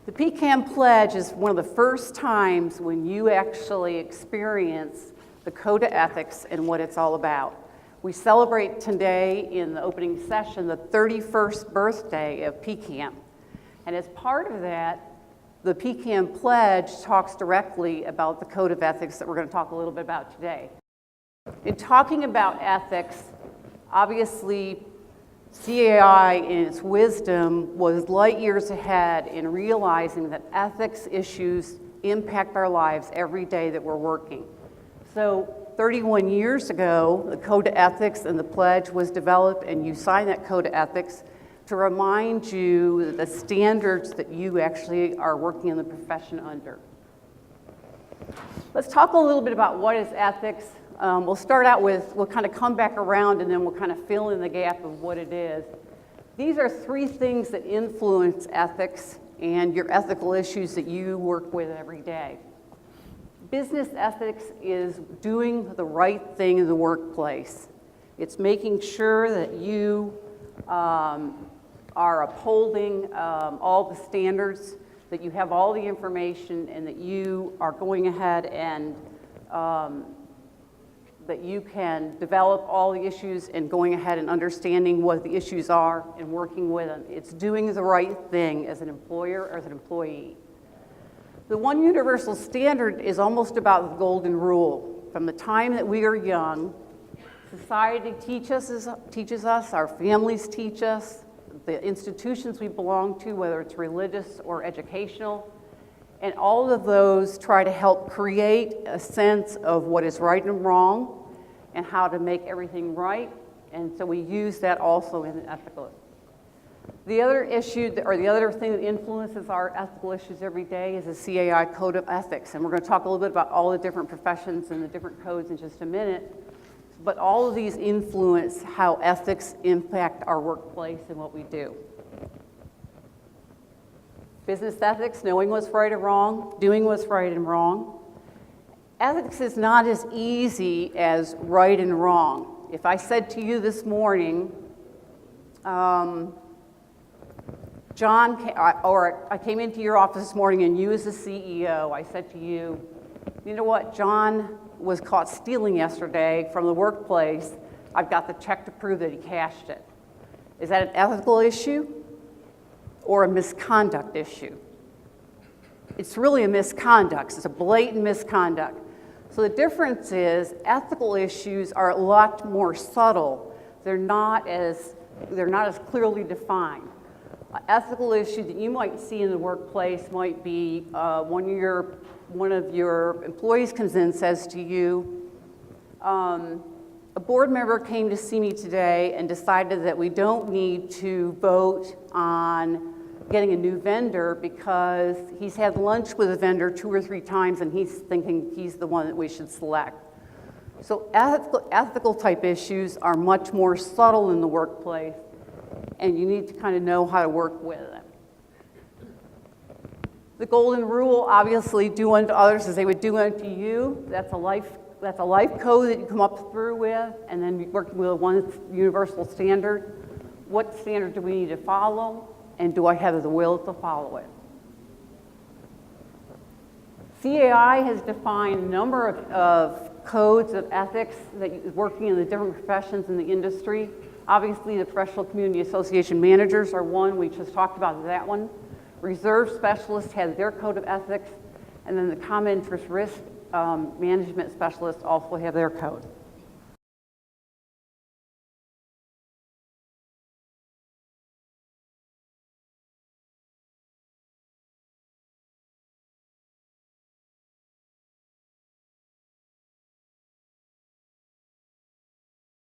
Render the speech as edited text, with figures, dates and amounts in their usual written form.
The PCAM Pledge is one of the first times when you actually experience the Code of Ethics and what it's all about. We celebrate today in the opening session the 31st birthday of PCAM. And as part of that, the PCAM Pledge talks directly about the Code of Ethics that we're going to talk a little bit about today. In talking about ethics, obviously CAI in its wisdom was light years ahead in realizing that ethics issues impact our lives every day that we're working. So 31 years ago, the Code of Ethics and the Pledge was developed, and you sign that Code of Ethics to remind you the standards that you actually are working in the profession under. Let's talk a little bit about what is ethics. We'll start out with, we'll kind of come back around and then we'll kind of fill in the gap of what it is. These are three things that influence ethics and your ethical issues that you work with every day. Business ethics is doing the right thing in the workplace. It's making sure that you are upholding all the standards, that you have all the information, and that you are going ahead and that you can develop all the issues and going ahead and understanding what the issues are and working with them. It's doing the right thing as an employer or as an employee. The one universal standard is almost about the golden rule. From the time that we are young, society teaches us, our families teach us, the institutions we belong to, whether it's religious or educational, and all of those try to help create a sense of what is right and wrong and how to make everything right. And so we use that also in ethical. The other issue, or the other thing that influences our ethical issues every day is the CAI Code of Ethics. And we're going to talk a little bit about all the different professions and the different codes in just a minute. But all of these influence how ethics impact our workplace and what we do. Business ethics, knowing what's right and wrong, doing what's right and wrong. Ethics is not as easy as right and wrong. If I said to you this morning, John, or I came into your office this morning and you as the CEO, I said to you, you know what, John was caught stealing yesterday from the workplace. I've got the check to prove that he cashed it. Is that an ethical issue or a misconduct issue? It's really a misconduct. It's a blatant misconduct. So the difference is ethical issues are a lot more subtle. They're not as clearly defined. An ethical issue that you might see in the workplace might be one of your employees comes in and says to you, a board member came to see me today and decided that we don't need to vote on getting a new vendor because he's had lunch with a vendor 2 or 3 times and he's thinking he's the one that we should select. So ethical type issues are much more subtle in the workplace, and you need to kind of know how to work with them. The golden rule, obviously, do unto others as they would do unto you. That's a life code that you come up through with, and then working with one universal standard. What standard do we need to follow, and do I have the will to follow it? CAI has defined a number of codes of ethics that working in the different professions in the industry. Obviously, the Professional Community Association managers are one. We just talked about that one. Reserve specialists have their code of ethics, and then the common interest risk management specialists also have their code.